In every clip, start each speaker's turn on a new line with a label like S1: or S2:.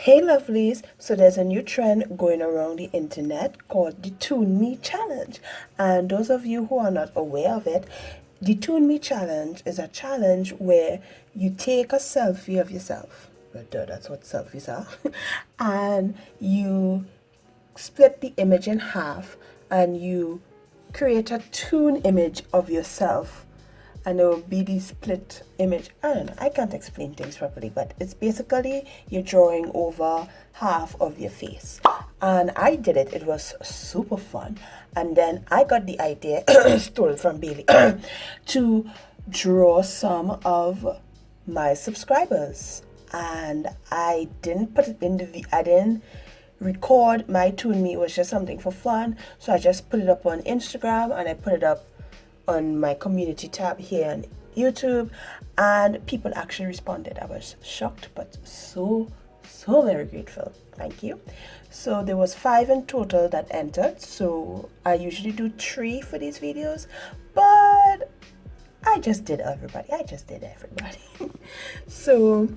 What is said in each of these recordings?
S1: Hey lovelies, so there's a new trend going around the internet called the toonme challenge. And those of you who are not aware of it, the toonme challenge is a challenge where you take a selfie of yourself. Well, duh, that's what selfies are. And you split the image in half and you create a toon image of yourself, and it will be the split image. I don't know, I can't explain things properly, but it's basically you're drawing over half of your face. And I did it, it was super fun. And then I got the idea, stole from Bailey, to draw some of my subscribers. And I didn't put it in I didn't record my toonme. It was just something for fun, so I just put it up on Instagram and I put it up on my community tab here on YouTube, and people actually responded. I was shocked but so very grateful. Thank you. So there was 5 in total that entered, so I usually do 3 for these videos, but I just did everybody. So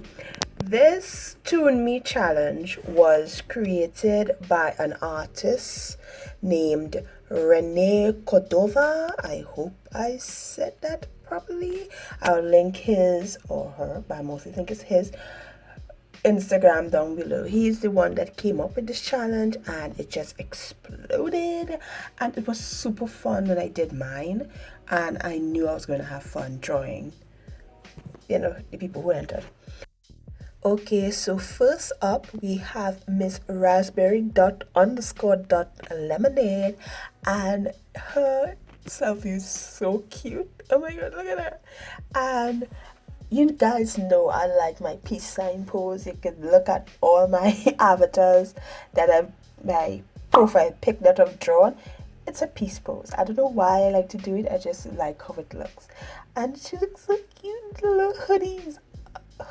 S1: this toonme challenge was created by an artist named Renee Cordova. I hope I said that properly. I'll link his or her, but I mostly think it's his, Instagram down below. He's the one that came up with this challenge and it just exploded, and it was super fun when I did mine, and I knew I was going to have fun drawing, the people who entered. Okay, so first up we have Miss Raspberry _lemonade, and her selfie is so cute. Oh my god, look at her. And you guys know I like my peace sign pose. You can look at all my avatars my profile pic that I've drawn. It's a peace pose. I don't know why I like to do it. I just like how it looks. And she looks so cute. Little hoodies.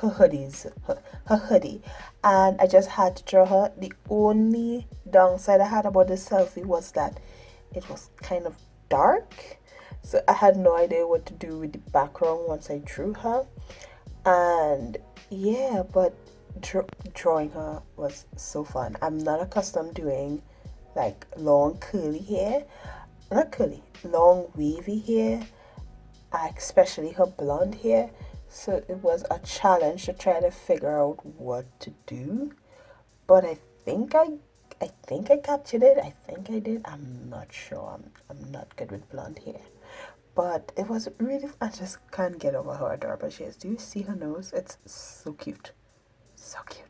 S1: Her hoodie. And I just had to draw her. The only downside I had about this selfie was that it was kind of dark. So I had no idea what to do with the background once I drew her. And yeah, but drawing her was so fun. I'm not accustomed doing like long curly hair. Not curly, long wavy hair. Especially her blonde hair. So it was a challenge to try to figure out what to do. But I think I captured it. I think I did. I'm not sure. I'm not good with blonde hair. But it was really, I just can't get over how adorable she is. Do you see her nose? It's so cute. So cute.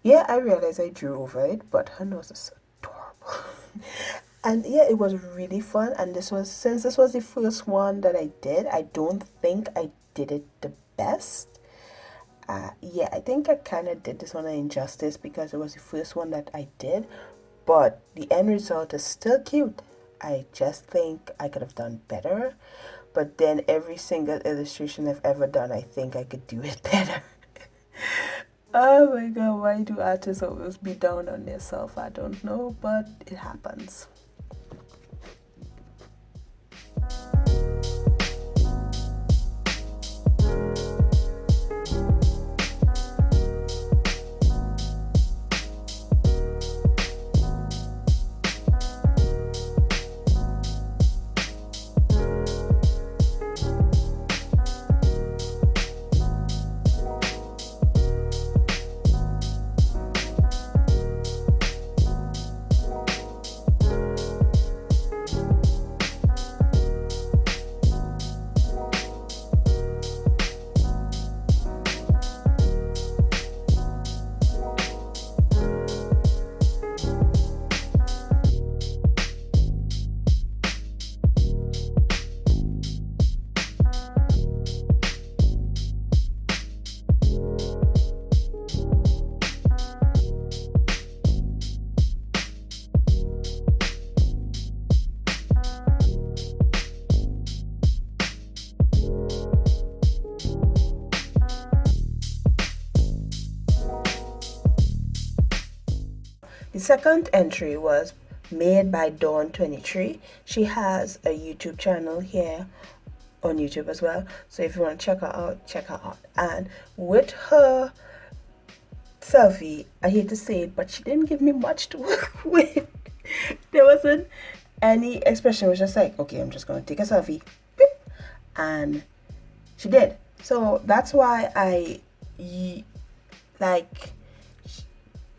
S1: Yeah, I realized I drew over it, but her nose is adorable. And yeah, it was really fun. And since this was the first one that I did, I don't think I did it the best. Yeah, I think I kind of did this one an injustice because it was the first one that I did. But the end result is still cute. I just think I could have done better. But then every single illustration I've ever done, I think I could do it better. Oh my god, why do artists always be down on themselves? I don't know, but it happens. The second entry was made by Dawn23. She has a YouTube channel here on YouTube as well. So if you want to check her out, check her out. And with her selfie, I hate to say it, but she didn't give me much to work with. There wasn't any expression. It was just like, okay, I'm just gonna take a selfie, beep, and she did. So that's why I like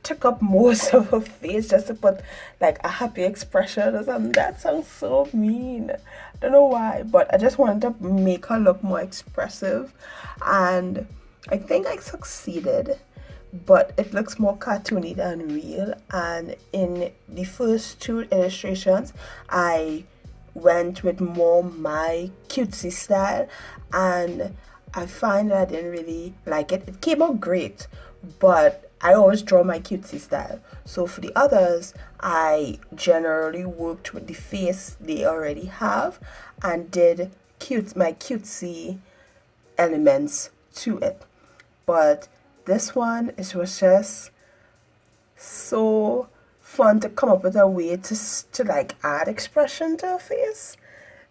S1: took up most of her face just to put like a happy expression or something. That sounds so mean. I don't know why, but I just wanted to make her look more expressive, and I think I succeeded, but it looks more cartoony than real. And in the first two illustrations, I went with more my cutesy style, and I find that I didn't really like it. It came out great, but I always draw my cutesy style. So for the others, I generally worked with the face they already have and did my cutesy elements to it. But this one, it was just so fun to come up with a way to like add expression to a face.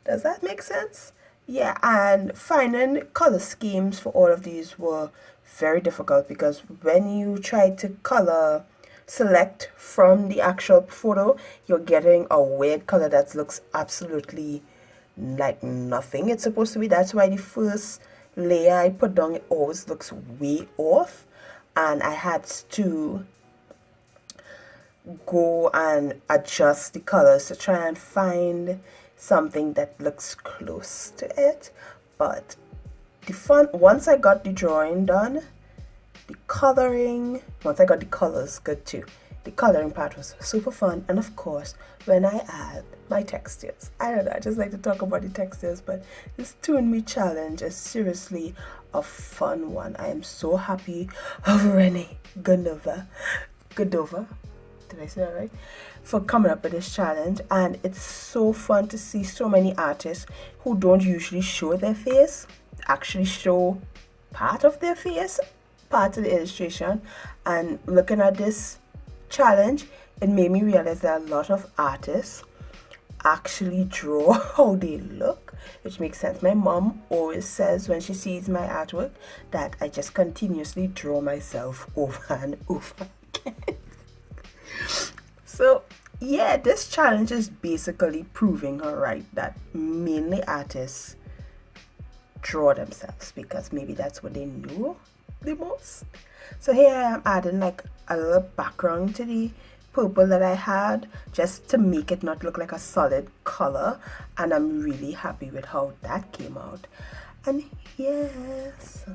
S1: Does that make sense? Yeah, and finding color schemes for all of these were very difficult, because when you try to color select from the actual photo, you're getting a weird color that looks absolutely like nothing it's supposed to be. That's why the first layer I put down, it always looks way off, and I had to go and adjust the colors to try and find something that looks close to it. But the fun, once I got the drawing done, the coloring, once I got the colors good too, the coloring part was super fun. And of course, when I add my textures, I don't know, I just like to talk about the textures, but this toonme challenge is seriously a fun one. I am so happy of Renee Godova, did I say that right, for coming up with this challenge. And it's so fun to see so many artists who don't usually show their face actually show part of their face, part of the illustration. And looking at this challenge, it made me realize that a lot of artists actually draw how they look, which makes sense. My mom always says when she sees my artwork that I just continuously draw myself over and over again. So yeah, this challenge is basically proving her right, that mainly artists draw themselves because maybe that's what they know the most. So here I am adding like a little background to the purple that I had, just to make it not look like a solid color, and I'm really happy with how that came out. And yes,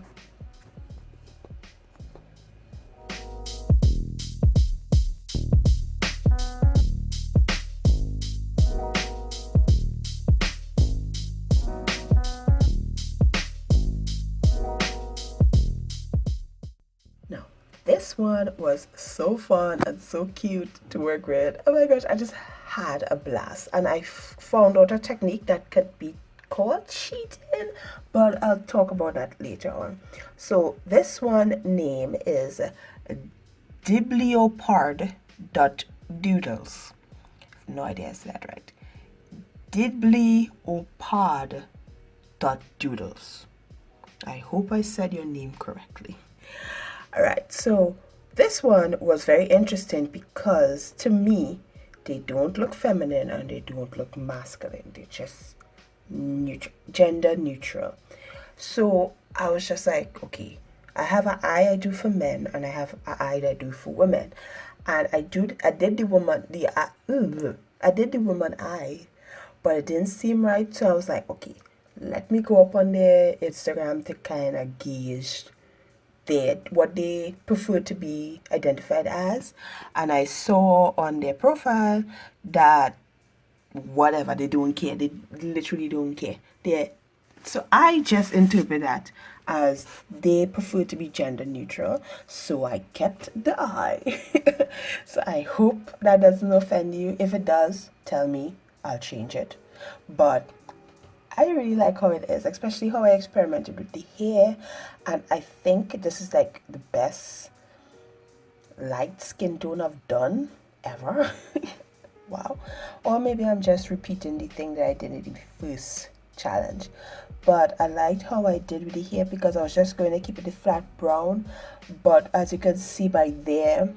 S1: this one was so fun and so cute to work with. Oh my gosh, I just had a blast, and I found out a technique that could be called cheating, but I'll talk about that later on. So this one name is Dibliopard.doodles. No idea I said that right. Dibliopard.doodles. I hope I said your name correctly. Alright, so this one was very interesting because to me, they don't look feminine and they don't look masculine. They're just gender neutral. So I was just like, okay, I have an eye I do for men and I have an eye that I do for women. And I did the woman eye, but it didn't seem right. So I was like, okay, let me go up on their Instagram to kind of gauge what they prefer to be identified as. And I saw on their profile that whatever, they don't care. They literally don't care. So I just interpret that as they prefer to be gender neutral. So I kept the eye. So I hope that doesn't offend you. If it does, tell me. I'll change it. But I really like how it is, especially how I experimented with the hair. And I think this is like the best light skin tone I've done ever. Wow. Or maybe I'm just repeating the thing that I did in the first challenge. But I liked how I did with the hair because I was just going to keep it a flat brown. But as you can see by their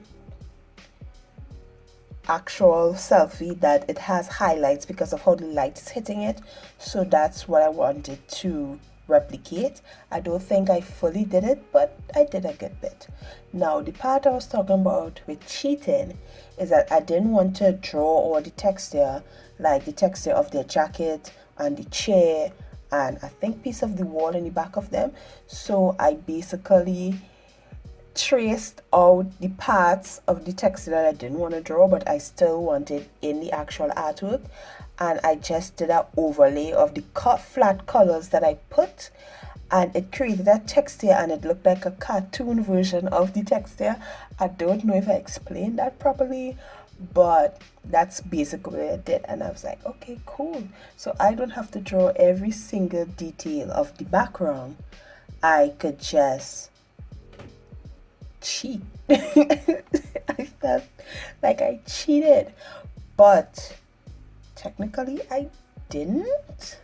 S1: actual selfie, that it has highlights because of how the light is hitting it. So that's what I wanted to replicate. I don't think I fully did it, but I did a good bit. Now the part I was talking about with cheating is that I didn't want to draw all the texture, like the texture of their jacket and the chair and I think piece of the wall in the back of them. So I basically traced out the parts of the texture that I didn't want to draw but I still wanted in the actual artwork, and I just did an overlay of the flat colors that I put, and it created that texture and it looked like a cartoon version of the texture. I don't know if I explained that properly, but that's basically what I did, and I was like, okay, cool. So I don't have to draw every single detail of the background. I could just cheat. I felt like I cheated, but technically I didn't.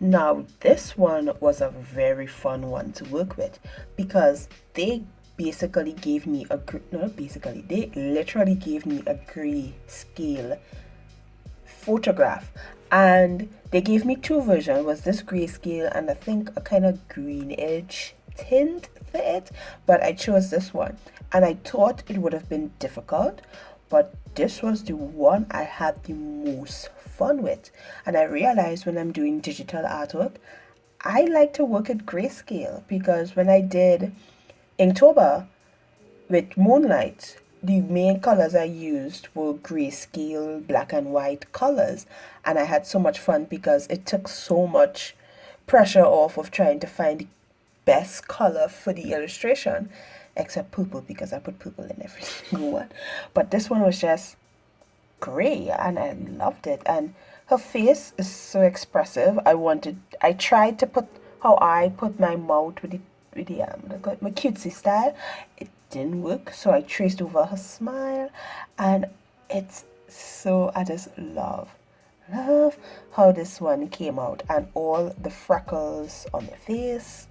S1: Now, this one was a very fun one to work with because they basically gave me they literally gave me a grayscale photograph, and they gave me two versions. Was this grayscale and I think a kind of greenish tint to it, but I chose this one, and I thought it would have been difficult, but this was the one I had the most fun with. And I realized when I'm doing digital artwork, I like to work at grayscale because when I did Inktober with Moonlight, the main colors I used were grayscale, black and white colors, and I had so much fun because it took so much pressure off of trying to find the best color for the illustration, except purple because I put purple in every single one. But this one was just gray and I loved it, and her face is so expressive. I tried to put how I put my mouth with my cutesy style. It didn't work, so I traced over her smile, and it's so, I just love how this one came out, and all the freckles on the face.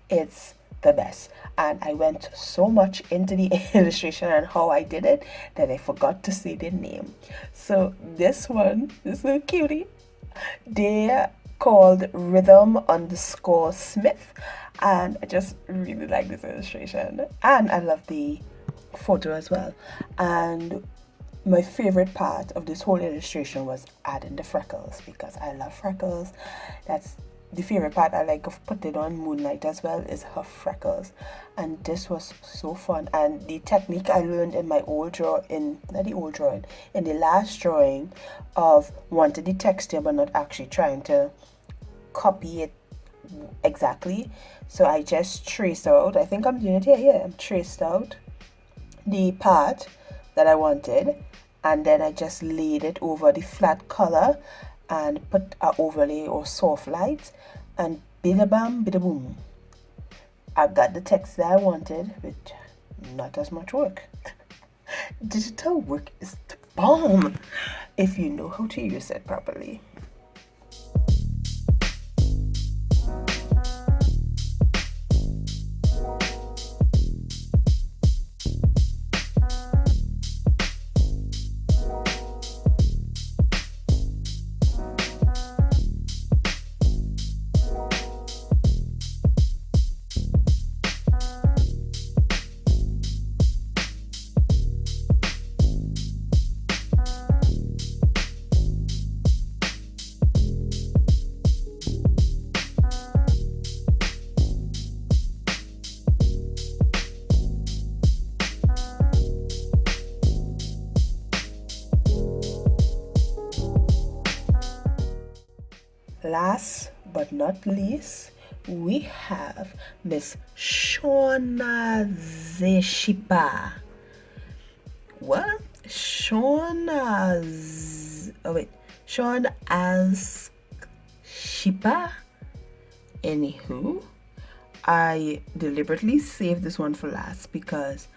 S1: It's the best, and I went so much into the illustration and how I did it that I forgot to say the name. So this little cutie, they're called Rhythm_Smith, and I just really like this illustration, and I love the photo as well. And my favorite part of this whole illustration was adding the freckles because I love freckles. That's the favorite part I like of putting on Moonlight as well, is her freckles, and this was so fun. And the technique I learned in my in the last drawing of wanting the texture but not actually trying to copy it exactly, so I just traced out, I think I'm doing it here, I'm traced out the part that I wanted, and then I just laid it over the flat color and put an overlay or soft light, and bida bam bida boom, I got the text that I wanted with not as much work. Digital work is the bomb if you know how to use it properly. last but not least, we have Miss Shona Zeshiba. What? Sean as Shiba. Anywho, I deliberately saved this one for last because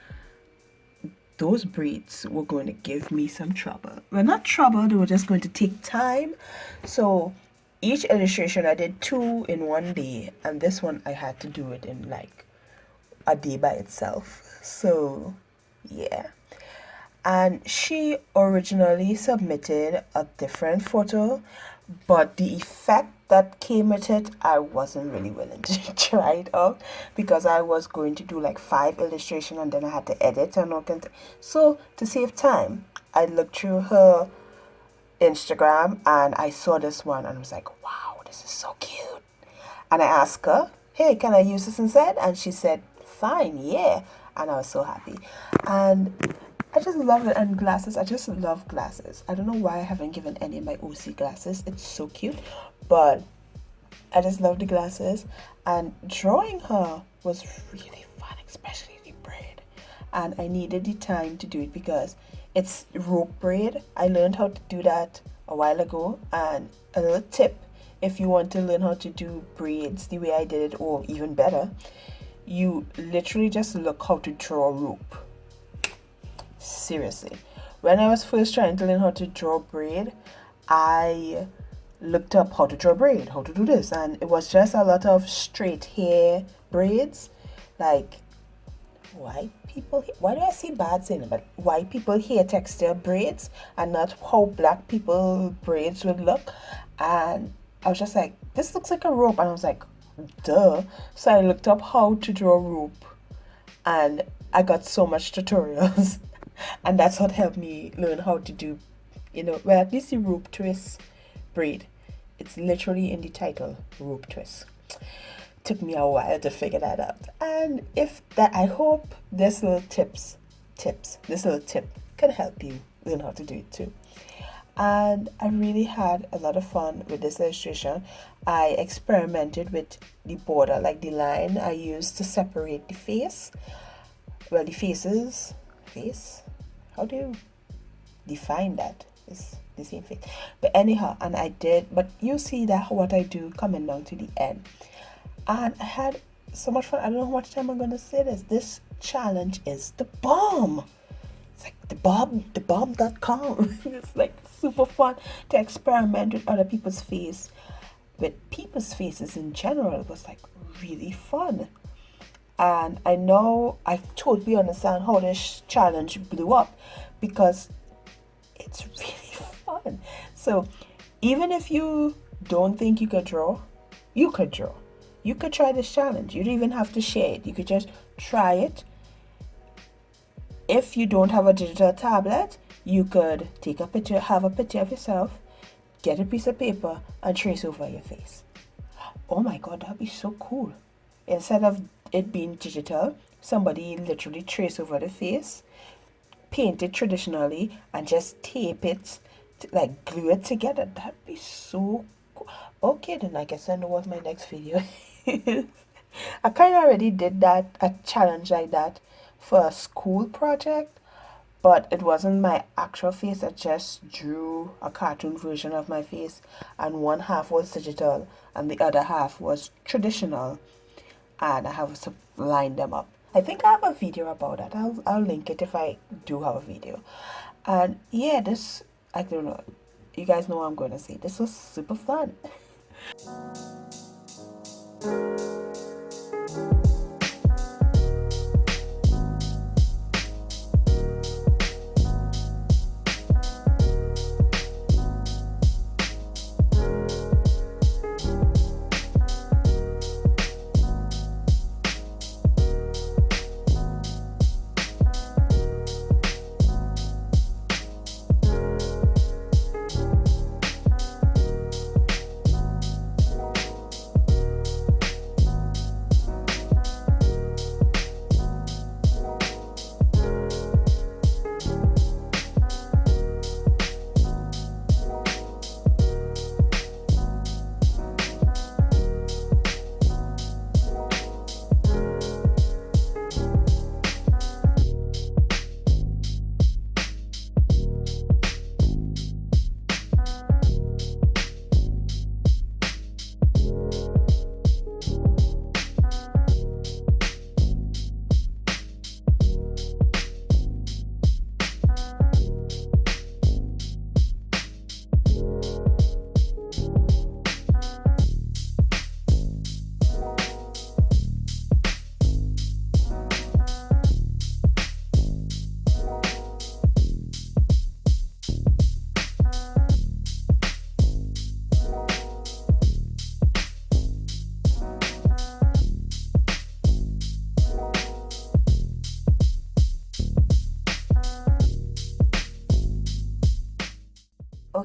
S1: those braids were going to give me some trouble. Well, not trouble, they were just going to take time. So each illustration I did 2 in one day, and this one I had to do it in like a day by itself. So yeah. And she originally submitted a different photo, but the effect that came with it, I wasn't really willing to try it out because I was going to do like 5 illustration and then I had to edit and all kinds. So to save time, I looked through her Instagram and I saw this one and I was like, wow, this is so cute. And I asked her, hey, can I use this instead? And she said, fine, yeah. And I was so happy. And I just love it. And glasses, I just love glasses. I don't know why I haven't given any of my OC glasses. It's so cute. But I just love the glasses. And drawing her was really fun, especially the braid. And I needed the time to do it because it's rope braid. I learned how to do that a while ago. And a little tip, if you want to learn how to do braids the way I did it, or even better, you literally just look how to draw rope. Seriously, when I was first trying to learn how to draw braid, I looked up how to draw braid, how to do this, and it was just a lot of straight hair braids, like white people, why do I see bad saying it, but white people hair texture braids, and not how black people braids would look. And I was just like, this looks like a rope, and I was like, duh. So I looked up how to draw rope, and I got so much tutorials. And that's what helped me learn how to do, well, at least the rope twist braid. It's literally in the title, rope twist. Took me a while to figure that out. And I hope this little tip can help you learn how to do it too. And I really had a lot of fun with this illustration. I experimented with the border, like the line I used to separate the face. Well, the face. How do you define that? It's the same face. But anyhow, and I did, but you see that what I do coming down to the end. And I had so much fun. I don't know how much time I'm going to say this. This challenge is the bomb. It's like thebomb.com. It's like super fun to experiment with other people's face. With people's faces in general, it was like really fun. And I know I totally understand how this challenge blew up because it's really fun. So even if you don't think you could draw, you could draw. You could try this challenge. You don't even have to share it. You could just try it. If you don't have a digital tablet, you could take a picture, have a picture of yourself, get a piece of paper and trace over your face. Oh my God, that'd be so cool. Instead of it being digital, somebody literally trace over the face, paint it traditionally, and just tape it, like glue it together. That'd be so cool. Okay, then I guess I know what my next video is. I kind of already did a challenge like that for a school project, but it wasn't my actual face. I just drew a cartoon version of my face, and one half was digital and the other half was traditional. And I have to line them up. I think I have a video about that. I'll link it if I do have a video. And yeah, I don't know. You guys know what I'm going to say. This was super fun.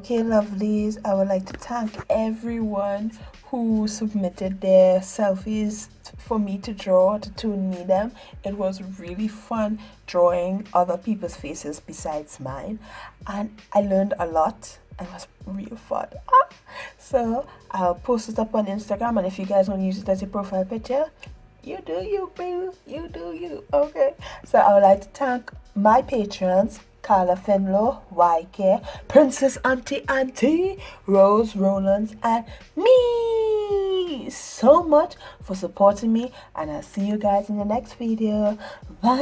S1: Okay, lovelies, I would like to thank everyone who submitted their selfies for me to draw, to toonme them. It was really fun drawing other people's faces besides mine, and I learned a lot. It was real fun. So I'll post it up on Instagram, and if you guys want to use it as your profile picture, you do you, boo. You do you. Okay. So I would like to thank my patrons, Carla Finlow, YK, Princess Auntie, Rose Rolands, and me so much for supporting me, and I'll see you guys in the next video. Bye.